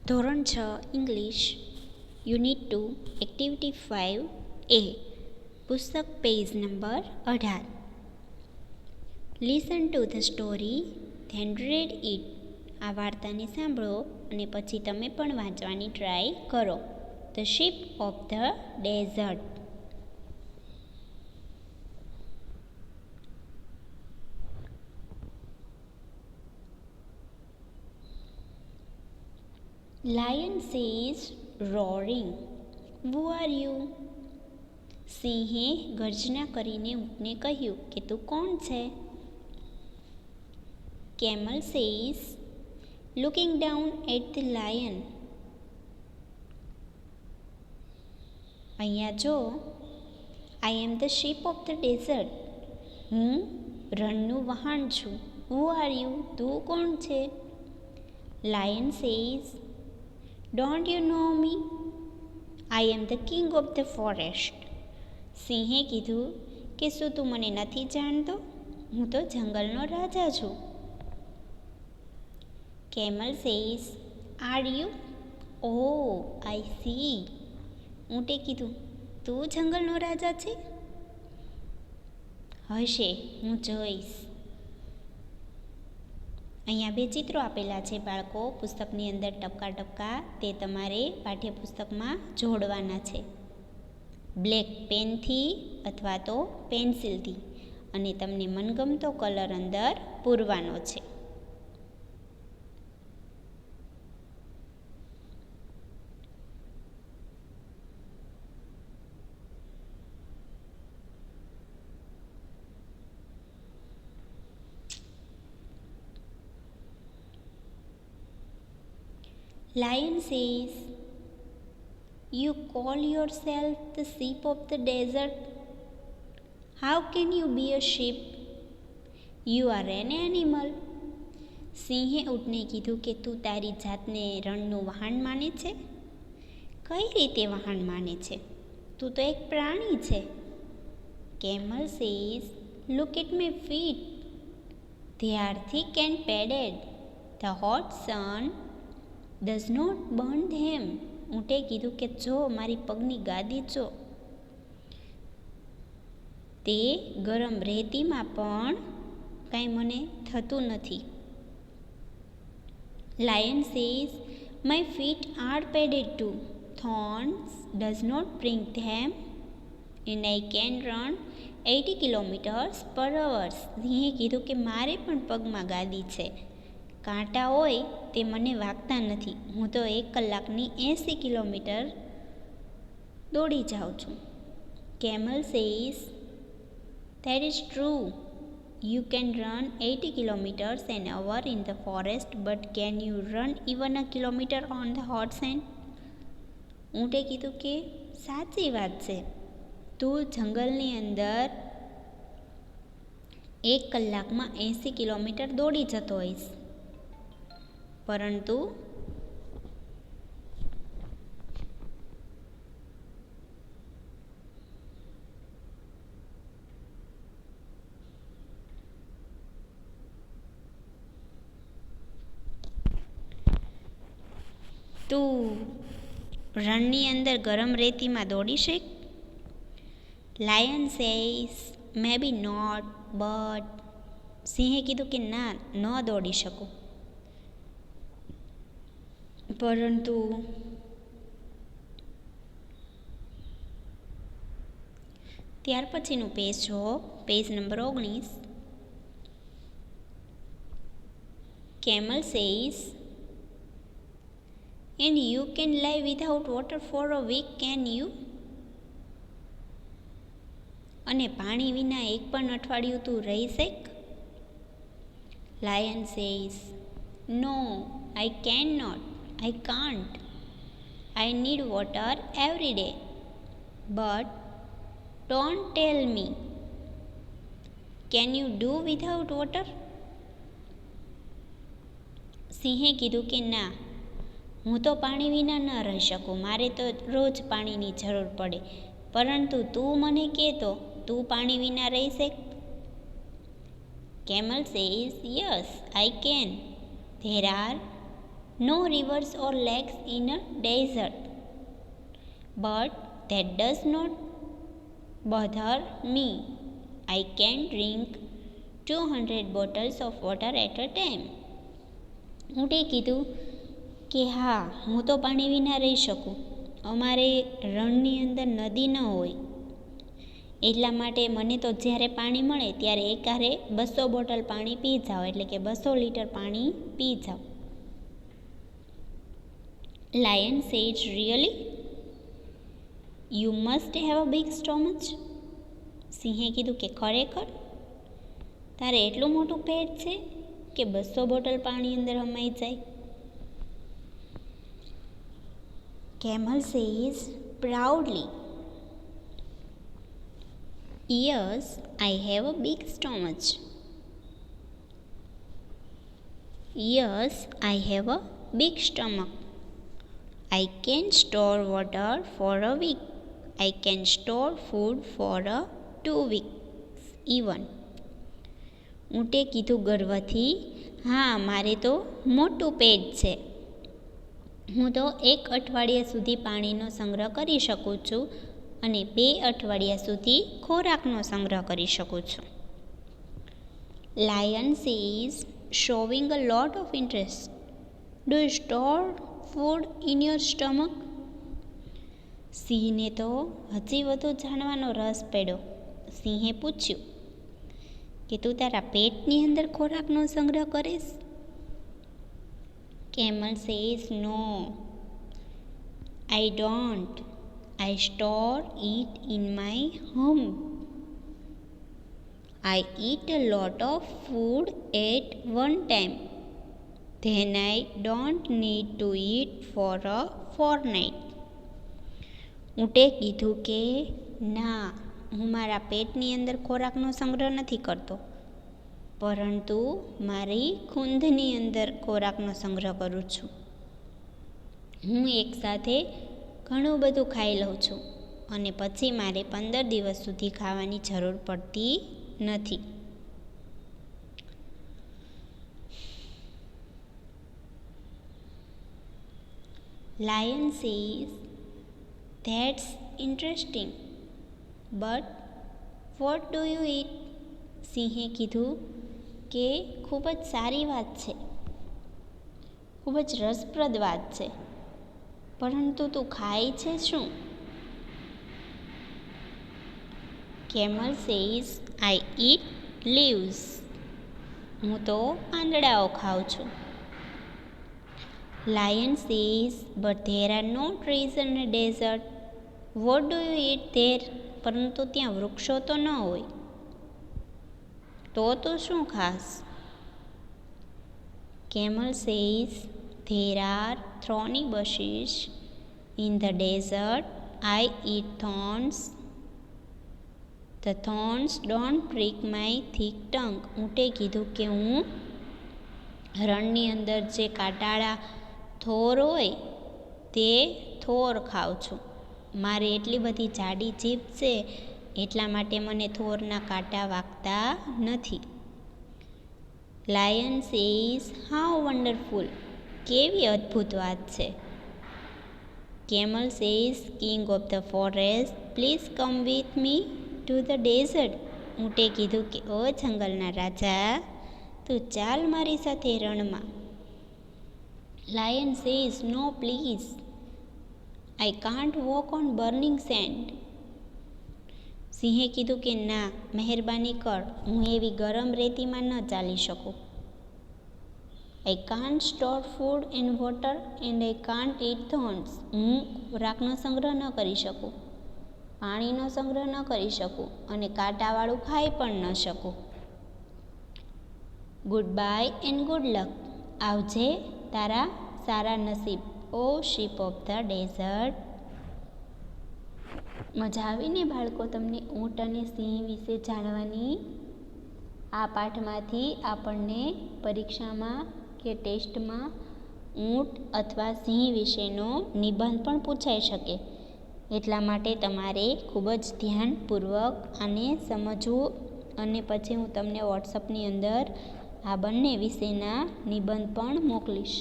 ધોરણ 6 English unit 2 activity 5 એ પુસ્તક page number 18. Listen to the story than read it. આ વાર્તાને સાંભળો અને પછી તમે પણ વાંચવાની ટ્રાય કરો. The ship of the desert. Lion says, roaring, "Who are you?" સિંહે ગર્જના કરીને ઊંટને કહ્યું કે તું કોણ છે? Camel says, looking down at the lion, અહીંયા જો, I am the sheep of the desert. હું રણનું વહાણ છું. Who are you? તું કોણ છે? Lion says, don't you know me? I am the king of the forest. સિંહે કીધું કે શું તું મને નથી જાણતો? હું તો જંગલનો રાજા છું. Camel says, are you? Oh, I see. ઊંટે કીધું તું જંગલનો રાજા છે? હશે, હું જોઈશ. અહીંયા બે ચિત્રો આપેલા છે બાળકો. પુસ્તકની અંદર ટપકા ટપકા તે તમારે પાઠ્યપુસ્તકમાં જોડવાના છે. બ્લેક પેનથી અથવા તો પેન્સિલથી, અને તમને મનગમતો કલર અંદર પૂરવાનો છે. Lion says, you call yourself the sheep of the desert? How can you be a sheep? You are an animal. સિંહે ઊંટને કીધું કે તું તારી જાતને રણનું વહાણ માને છે? કઈ રીતે વહાણ માને છે? તું તો એક પ્રાણી છે. Camel says, look at my feet. They are thick and padded. The hot sun does not burn them. ઊંટે કીધું કે જો મારી પગની ગાદી જો, તે ગરમ રેતીમાં પણ કાંઈ મને થતું નથી. Lion says, my feet are padded too. Thorns does not bring them and I can run 80 kilometers per hour. સિંહે કીધું કે મારે પણ પગમાં ગાદી છે. કાંટા હોય તે મને વાગતા નથી. હું તો 1 કલાકની 80 કિલોમીટર દોડી જાઉં છું. Camel says, that is true. You can run 80 kilometers an hour in the forest, but can you run even a kilometer on the hot sand? ઊંટે કીધું કે સાચી વાત છે. તું જંગલની અંદર 1 કલાકમાં 80 કિલોમીટર દોડી જતો હોઈશ, પરંતુ તું રણની અંદર ગરમ રેતીમાં દોડી શક? Lion says, maybe not, but સિંહે કીધું કે ના, ન દોડી શકું, પરંતુ ત્યાર પછીનું પેજ જો, page number 19. Camel says, and you can live without water for a week, can you? અને પાણી વિના એક પણ અઠવાડિયું તું રહી શક? Lion says, no, I cannot. I can't. I need water every day. But don't tell me. Can you do without water? સિંહે કીધું કે ના, હું તો પાણી વિના ન રહી શકું. મારે તો રોજ પાણીની જરૂર પડે. પરંતુ તું મને કહેતો તું પાણી વિના રહી શક? Camel says, yes, I can. There are no rivers or lakes in a desert. But that does not bother me. I can drink 200 bottles of water at a time. ઊંટે કીધું કે હા, હું તો પાણી વિના રહી શકું. અમારે રણની અંદર નદી ન હોય, એટલા માટે મને તો જ્યારે પાણી મળે ત્યારે એકારે 200 બોટલ પાણી પી જાઓ, એટલે કે 200 લીટર પાણી પી જાઓ. Lion said, really? You must have a big stomach. સિંહે કીધું કે ખરેખર તારે એટલું મોટું પેટ છે કે 200 બોટલ પાણી અંદર હમાઈ જાય. Camel says proudly, yes, I have a big stomach. Yes, I have a big stomach. I can store water for a week. I can store food for 2 weeks even. ઊંટે કીધું ગર્વથી, હા, મારે તો મોટું પેટ છે. હું તો 1 અઠવાડિયા સુધી પાણીનો સંગ્રહ કરી શકું છું અને 2 અઠવાડિયા સુધી ખોરાકનો સંગ્રહ કરી શકું છું. Lion says, showing a lot of interest, do you store food in your stomach? સિંહને તો હજી વધુ જાણવાનો રસ પડ્યો. સિંહે પૂછ્યું કે તું તારા પેટની અંદર ખોરાકનો સંગ્રહ કરીશ? Camel says, no, I don't. I store it in my home. I eat a lot of food at one time. Then I don't need to eat for a fortnight. ઊંટે કીધું કે ના, હું મારા પેટની અંદર ખોરાકનો સંગ્રહ નથી કરતો, પરંતુ મારી ખૂંદની અંદર ખોરાકનો સંગ્રહ કરું છું. હું એકસાથે ઘણું બધું ખાઈ લઉં છું અને પછી મારે 15 દિવસ સુધી ખાવાની જરૂર પડતી નથી. Lion says, that's interesting, but what do you eat? સિંહે કીધું કે ખૂબ જ સારી વાત છે, ખૂબ જ રસપ્રદ વાત છે, પરંતુ તું ખાય છે શું? Camel says, I eat leaves. હું તો પાંદડાઓ ખાઉં છું. Lion says, but there are no trees in a desert. What do you eat there? પરંતુ ત્યાં વૃક્ષો તો ન હોય, તો તું શું ખાસ? Camel says, there are thorny bushes in the desert. I eat thorns. The thorns don't prick my thick tongue. ઊંટે કીધું કે હું રણની અંદર જે કાંટાળા થોર હોય તે થોર ખાઉં છું. મારે એટલી બધી જાડી જીભ છે, એટલા માટે મને થોરના કાંટા વાગતા નથી. Lion says, how wonderful. કેવી અદ્ભુત વાત છે. Camel says, king of the forest, please come with me to the desert. ઊંટે કીધું કે ઓ જંગલના રાજા, તું ચાલ મારી સાથે રણમાં. Lion says, no please, I can't walk on burning sand. સિંહે કીધું કે ના, મહેરબાની કર, હું એવી ગરમ રેતીમાં ન ચાલી શકું. I can't store food and water and I can't eat thorns. હું ખોરાકનો સંગ્રહ ન કરી શકું, પાણીનો સંગ્રહ ન કરી શકું અને કાંટાવાળું ખાઈ પણ ન શકું. Good bye and good luck. આવજે તારા સારા નસીબ, ઓ શીપ ઓફ ધ ડેઝર્ટ. મજા આવીને બાળકો તમને ઊંટ અને સિંહ વિશે જાણવાની? આ પાઠમાંથી આપણને પરીક્ષામાં કે ટેસ્ટમાં ઊંટ અથવા સિંહ વિશેનો નિબંધ પણ પૂછાઈ શકે, એટલા માટે તમારે ખૂબ જ ધ્યાનપૂર્વક આને સમજવું અને પછી હું તમને વોટ્સઅપની અંદર આ બંને વિશેના નિબંધ પણ મોકલીશ.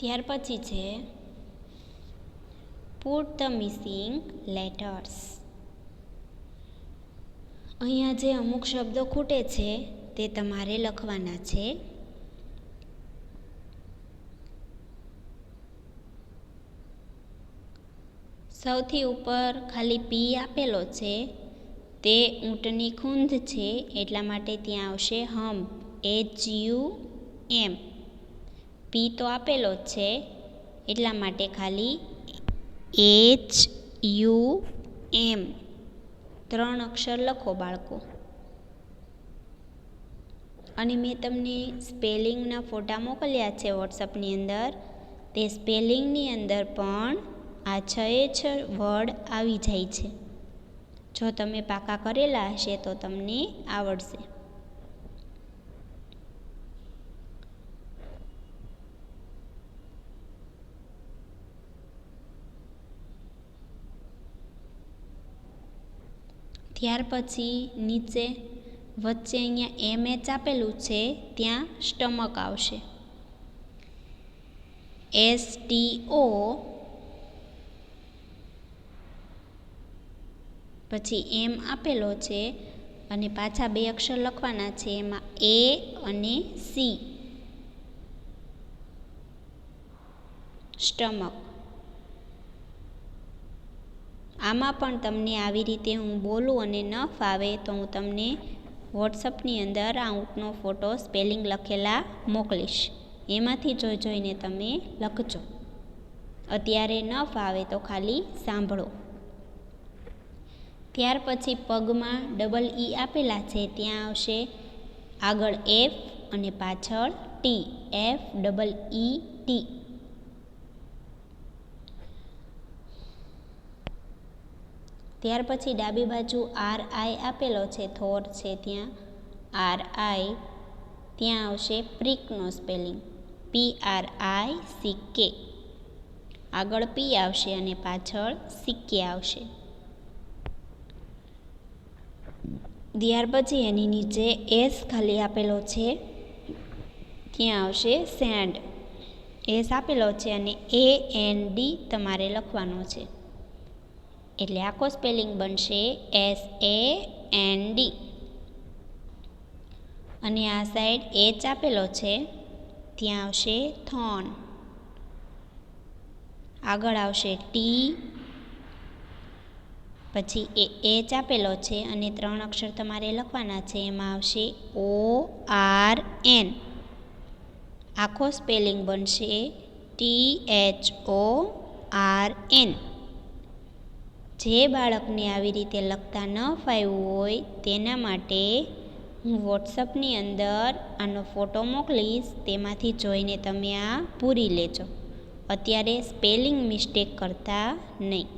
ત્યાર પછી છે પુટ ધ મિસિંગ લેટર્સ. અહીંયા જે અમુક શબ્દો ખૂટે છે તે તમારે લખવાના છે. સૌથી ઉપર ખાલી પી આપેલો છે, તે ઊંટની ખૂંધ છે એટલા માટે ત્યાં આવશે હમ્પ, HUM. પી તો આપેલો જ છે એટલા માટે ખાલી HUM 3 અક્ષર લખો બાળકો. અને મેં તમને સ્પેલિંગના ફોટા મોકલ્યા છે વોટ્સઅપની અંદર. તે સ્પેલિંગની અંદર પણ આ 6 વર્ડ આવી જાય છે. જો તમે પાકા કરેલા હશે તો તમને આવડશે. ત્યાર પછી નીચે વચ્ચે અહીંયા MH આપેલું છે, ત્યાં સ્ટમક આવશે. STO પછી M આપેલો છે અને પાછા 2 અક્ષર લખવાના છે, એમાં A અને C. સ્ટમક. આમાં પણ તમને આવી રીતે હું બોલું અને ન ફાવે તો હું તમને વોટ્સઅપની અંદર આ ઊંટનો ફોટો સ્પેલિંગ લખેલા મોકલીશ. એમાંથી જોઈને તમે લખજો. અત્યારે ન ફાવે તો ખાલી સાંભળો. ત્યાર પછી પગમાં EE આપેલા છે, ત્યાં આવશે આગળ F અને પાછળ T, FEET. ત્યાર પછી ડાબી બાજુ RI આપેલો છે, થોર છે ત્યાં RI. ત્યાં આવશે પ્રિકનો સ્પેલિંગ PRICK. આગળ P આવશે અને પાછળ CK આવશે. ત્યાર પછી એની નીચે S ખાલી આપેલો છે, ત્યાં આવશે સેન્ડ. S આપેલો છે અને AND તમારે લખવાનો છે. એટલે આખો સ્પેલિંગ બનશે SAND. અને આ સાઈડ H આપેલો છે, ત્યાં આવશે થોન. આગળ આવશે T, પછી H આપેલો છે અને 3 અક્ષર તમારે લખવાના છે, એમાં આવશે ORN. આખો સ્પેલિંગ બનશે THORN. જે બાળકને આવી રીતે લખતા ન ફાવ્યું હોય તેના માટે હું વોટ્સઅપની અંદર આનો ફોટો મોકલીશ, તેમાંથી જોઈને તમે આ પૂરી લેજો. અત્યારે સ્પેલિંગ મિસ્ટેક કરતા નહીં.